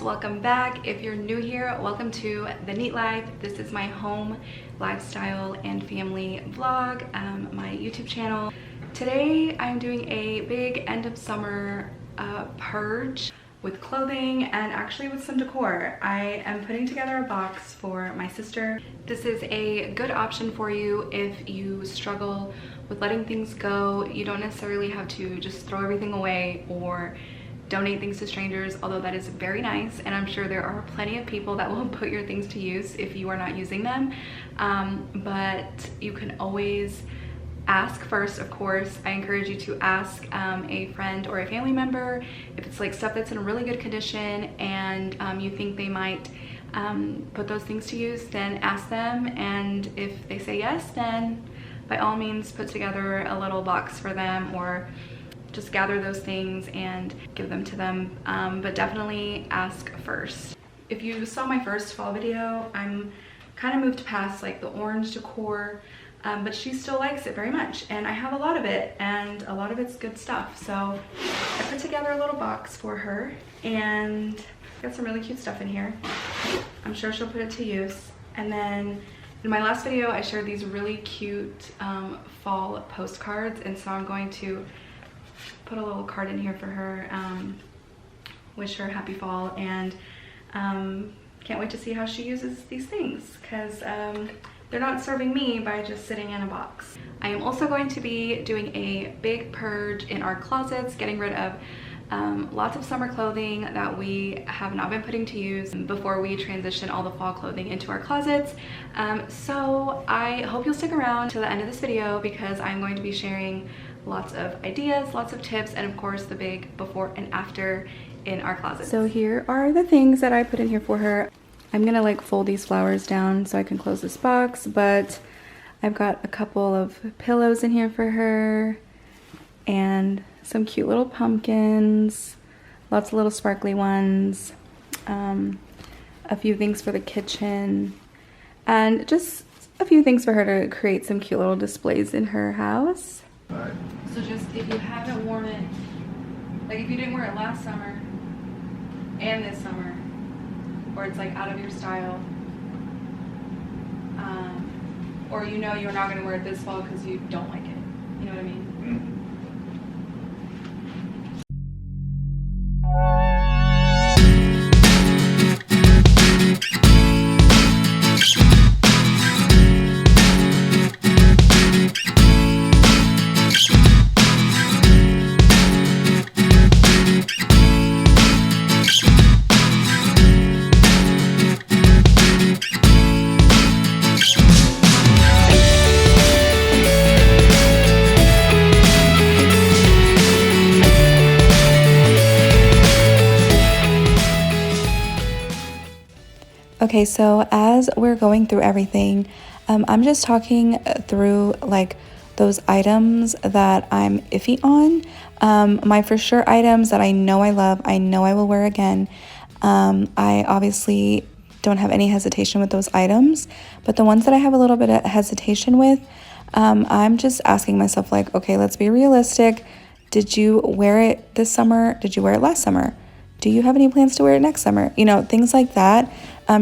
welcome back. If you're new here, welcome to The Neat Life. This is my home, lifestyle, and family vlog, my YouTube channel. Today I'm doing a big end of summer purge with clothing and actually with some decor. I am putting together a box for my sister. This is a good option for you if you struggle with letting things go. You don't necessarily have to just throw everything away or donate things to strangers, although that is very nice, and I'm sure there are plenty of people that will put your things to use if you are not using them. But you can always ask first, of course. I encourage you to ask a friend or a family member if it's like stuff that's in really good condition and you think they might put those things to use. Then ask them, and if they say yes, then by all means put together a little box for them, or just gather those things and give them to them, but definitely ask first. If you saw my first fall video, I'm kind of moved past like the orange decor, but she still likes it very much, and I have a lot of it, and a lot of it's good stuff. So I put together a little box for her, and got some really cute stuff in here. I'm sure she'll put it to use. And then in my last video, I shared these really cute fall postcards, and so I'm going to put a little card in here for her, wish her happy fall, and can't wait to see how she uses these things, because they're not serving me by just sitting in a box. I am also going to be doing a big purge in our closets, getting rid of lots of summer clothing that we have not been putting to use before we transition all the fall clothing into our closets. So I hope you'll stick around to the end of this video, because I'm going to be sharing lots of ideas, lots of tips, and of course the big before and after in our closet. So here are the things that I put in here for her. I'm gonna like fold these flowers down so I can close this box, but I've got a couple of pillows in here for her and some cute little pumpkins, lots of little sparkly ones, a few things for the kitchen, and just a few things for her to create some cute little displays in her house. So just if you haven't worn it, like if you didn't wear it last summer and this summer, or it's like out of your style, or you know you're not going to wear it this fall because you don't like it, you know what I mean? Okay, so as we're going through everything, I'm just talking through like those items that I'm iffy on. My for sure items that I know I love, I know I will wear again. I obviously don't have any hesitation with those items, but the ones that I have a little bit of hesitation with, I'm just asking myself like, okay, let's be realistic. Did you wear it this summer? Did you wear it last summer? Do you have any plans to wear it next summer? You know, things like that.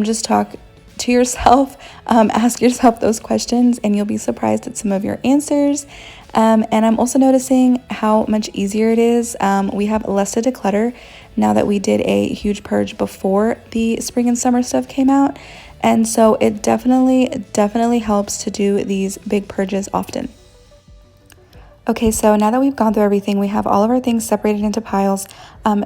Just talk to yourself, ask yourself those questions, and you'll be surprised at some of your answers. And I'm also noticing how much easier it is. We have less to declutter now that we did a huge purge before the spring and summer stuff came out. And so it definitely helps to do these big purges often. Okay, so now that we've gone through everything, we have all of our things separated into piles.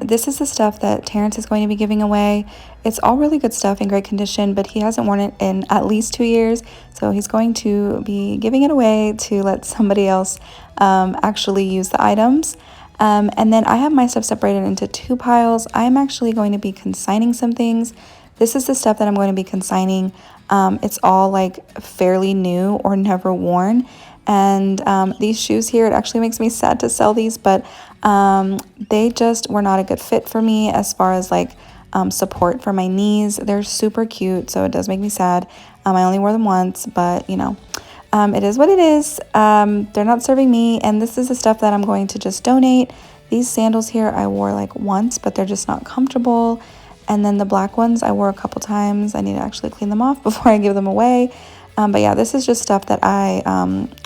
This is the stuff that Terrence is going to be giving away. It's all really good stuff in great condition, but he hasn't worn it in at least 2 years. So he's going to be giving it away to let somebody else actually use the items. And then I have my stuff separated into 2 piles. I'm actually going to be consigning some things. This is the stuff that I'm going to be consigning. It's all like fairly new or never worn. And these shoes here, it actually makes me sad to sell these, but they just were not a good fit for me as far as like support for my knees. They're super cute, so it does make me sad. I only wore them once, but you know, it is what it is. They're not serving me, and this is the stuff that I'm going to just donate. These sandals here I wore like once, but they're just not comfortable, And then the black ones I wore a couple times. I need to actually clean them off before I give them away. But yeah, this is just stuff that I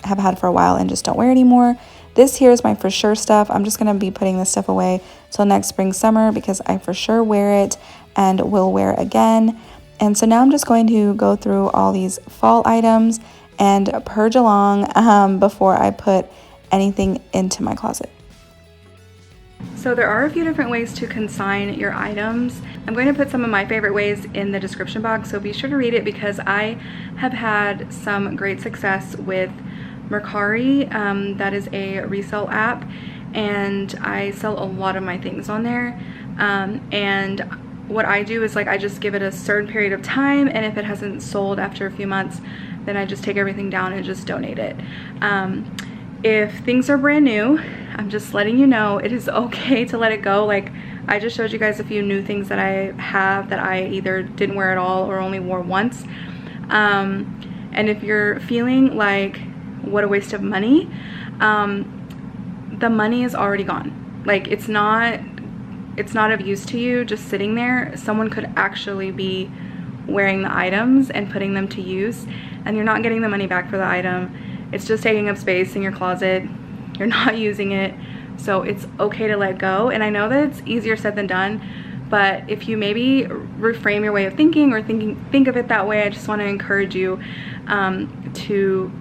have had for a while and just don't wear anymore. This here is my for sure stuff. I'm just going to be putting this stuff away till next spring, summer, because I for sure wear it and will wear it again. And so now I'm just going to go through all these fall items and purge along before I put anything into my closet. So there are a few different ways to consign your items. I'm going to put some of my favorite ways in the description box, so be sure to read it because I have had some great success with Mercari. That is a resale app, and I sell a lot of my things on there. And what I do is, like, I just give it a certain period of time, and if it hasn't sold after a few months, then I just take everything down and just donate it. If things are brand new, I'm just letting you know it is okay to let it go. Like, I just showed you guys a few new things that I have that I either didn't wear at all or only wore once. And if you're feeling like, what a waste of money, the money is already gone. Like, it's not of use to you just sitting there. Someone could actually be wearing the items and putting them to use, and you're not getting the money back for the item. It's just taking up space in your closet. You're not using it, so it's okay to let go. And I know that it's easier said than done, but if you maybe reframe your way of thinking or think of it that way, I just want to encourage you to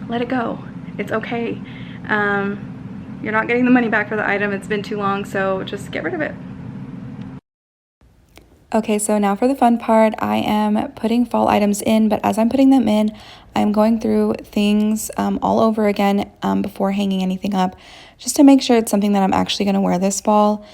let it go. It's okay. You're not getting the money back for the item. It's been too long, so just get rid of it. Okay, so now for the fun part. I am putting fall items in, but as I'm putting them in, I'm going through things all over again before hanging anything up, just to make sure it's something that I'm actually going to wear this fall.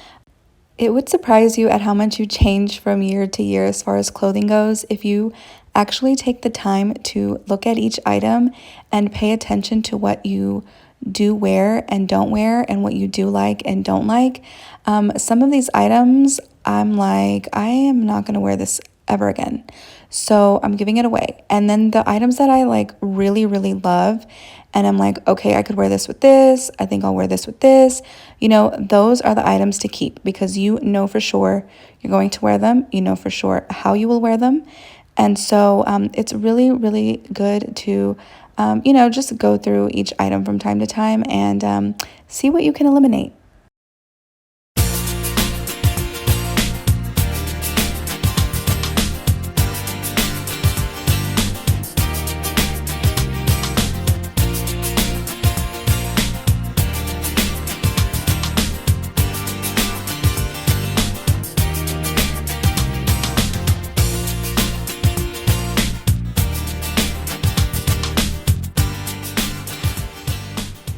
It would surprise you at how much you change from year to year as far as clothing goes if you actually take the time to look at each item and pay attention to what you do wear and don't wear and what you do like and don't like. Some of these items, I'm like, I am not going to wear this ever again, so I'm giving it away. And then the items that I like really, really love, and I'm like, okay, I could wear this with this, I think I'll wear this with this, you know, those are the items to keep, because you know for sure you're going to wear them, you know for sure how you will wear them. And so it's really, really good to you know, just go through each item from time to time and see what you can eliminate.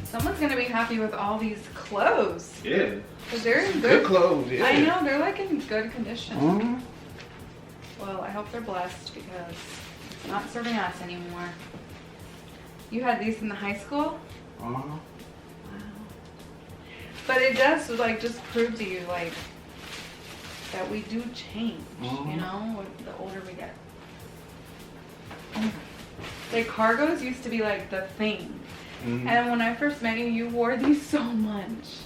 Someone's gonna be happy with all these clothes. Yeah. Cause they're in Good clothes, yeah. I know, they're like in good condition. Mm-hmm. Well, I hope they're blessed because it's not serving us anymore. You had these in the high school? Uh-huh. Wow. But it does, like, just prove to you, like, that we do change, you know, the older we get. Like, cargos used to be like the thing. Mm-hmm. And when I first met you, you wore these so much.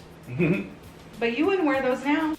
But you wouldn't wear those now.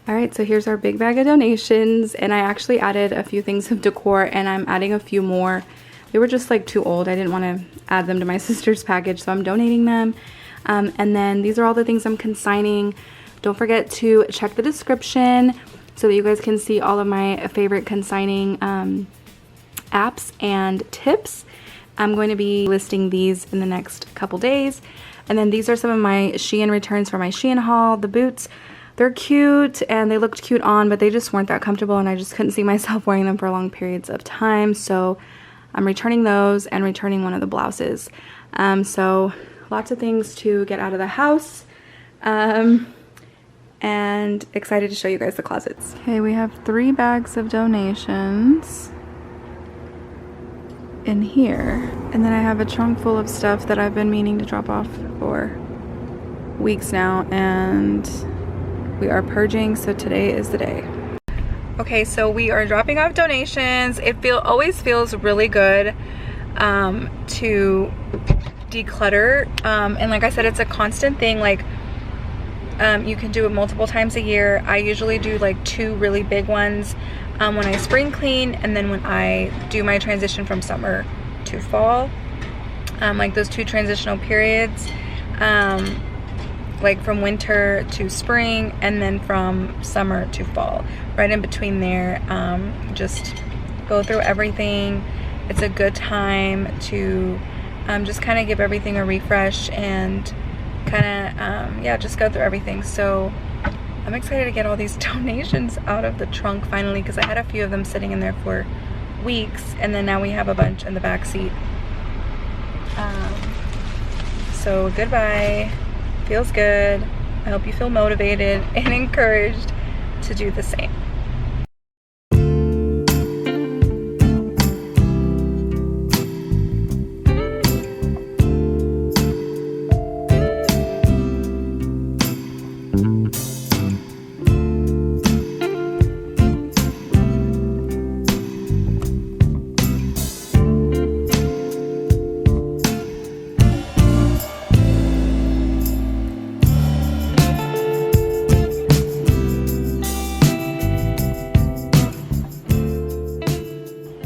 All right, so here's our big bag of donations, and I actually added a few things of decor, and I'm adding a few more. They were just like too old. I didn't want to add them to my sister's package, so I'm donating them. And then these are all the things I'm consigning. Don't forget to check the description so that you guys can see all of my favorite consigning apps and tips. I'm going to be listing these in the next couple days. And then these are some of my Shein returns for my Shein haul. The boots, they're cute and they looked cute on, but they just weren't that comfortable and I just couldn't see myself wearing them for long periods of time. So I'm returning those and returning one of the blouses. So lots of things to get out of the house. And excited to show you guys the closets. Okay, we have 3 bags of donations in here. And then I have a trunk full of stuff that I've been meaning to drop off for weeks now, and we are purging, so today is the day. Okay, so we are dropping off donations. It always feels really good to declutter, and like I said, it's a constant thing. Like you can do it multiple times a year. I usually do like 2 really big ones when I spring clean, and then when I do my transition from summer to fall, like those 2 transitional periods, like from winter to spring and then from summer to fall. Right in between there, just go through everything. It's a good time to just kind of give everything a refresh and kind of yeah, just go through everything. So I'm excited to get all these donations out of the trunk finally, because I had a few of them sitting in there for weeks, and then now we have a bunch in the back seat. So goodbye. Feels good. I hope you feel motivated and encouraged to do the same.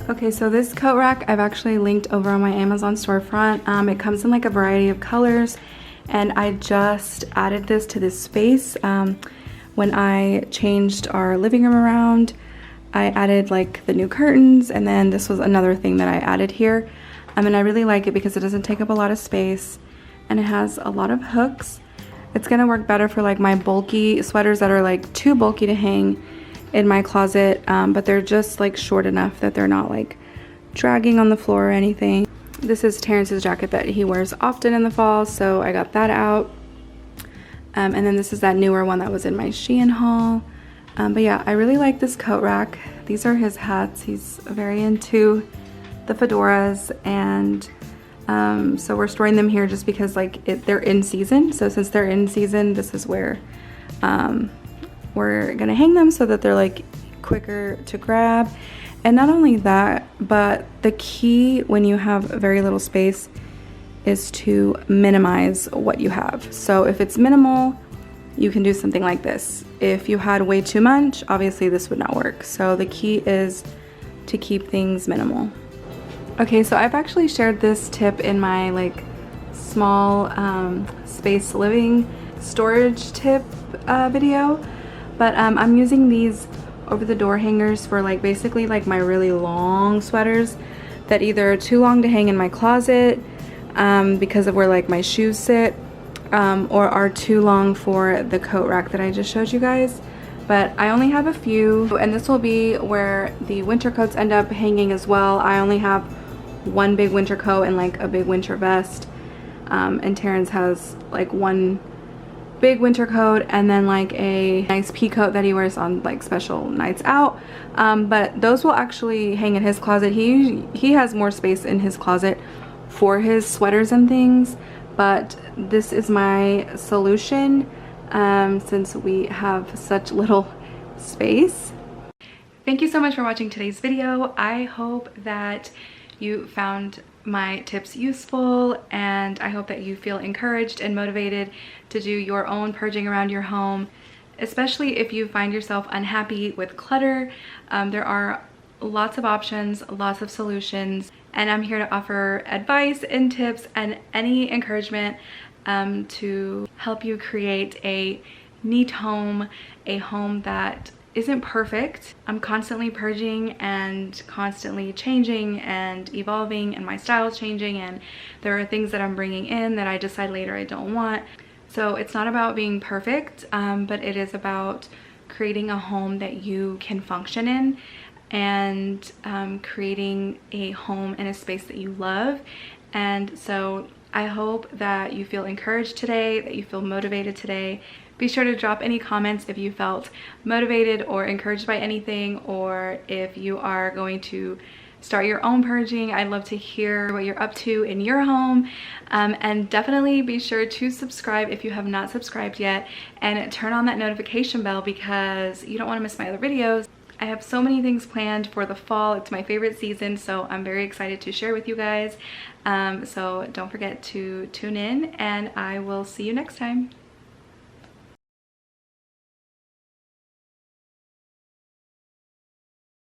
Okay, so this coat rack I've actually linked over on my Amazon storefront. It comes in like a variety of colors, and I just added this to this space. When I changed our living room around, I added like the new curtains, and then this was another thing that I added here. And I really like it because it doesn't take up a lot of space, and it has a lot of hooks. It's gonna work better for like my bulky sweaters that are like too bulky to hang in my closet, but they're just like short enough that they're not like dragging on the floor or anything. This is Terrence's jacket that he wears often in the fall, so I got that out. And then this is that newer one that was in my Shein haul. But yeah, I really like this coat rack. These are his hats. He's very into the fedoras, and so we're storing them here just because like they're in season. So since they're in season, this is where we're gonna hang them so that they're like quicker to grab. And not only that, but the key when you have very little space is to minimize what you have. So if it's minimal, you can do something like this. If you had way too much, obviously this would not work. So the key is to keep things minimal. Okay, so I've actually shared this tip in my like small space living storage tip video. But I'm using these over the door hangers for like basically like my really long sweaters that either are too long to hang in my closet because of where like my shoes sit, or are too long for the coat rack that I just showed you guys. But I only have a few, and this will be where the winter coats end up hanging as well. I only have one big winter coat and like a big winter vest, and Terrence has like one big winter coat and then like a nice pea coat that he wears on like special nights out. But those will actually hang in his closet. He has more space in his closet for his sweaters and things, but this is my solution since we have such little space. Thank you so much for watching today's video. I hope that you found my tips useful, and I hope that you feel encouraged and motivated to do your own purging around your home especially if you find yourself unhappy with clutter. There are lots of options, lots of solutions, and I'm here to offer advice and tips and any encouragement to help you create a neat home, a home that isn't perfect. I'm constantly purging and constantly changing and evolving, and my style's changing, and there are things that I'm bringing in that I decide later I don't want. So it's not about being perfect, but it is about creating a home that you can function in, and creating a home in a space that you love. And so I hope that you feel encouraged today, that you feel motivated today. Be sure to drop any comments if you felt motivated or encouraged by anything, or if you are going to start your own purging. I'd love to hear what you're up to in your home. And definitely be sure to subscribe if you have not subscribed yet, and turn on that notification bell because you don't want to miss my other videos. I have so many things planned for the fall. It's my favorite season, so I'm very excited to share with you guys. So don't forget to tune in, and I will see you next time.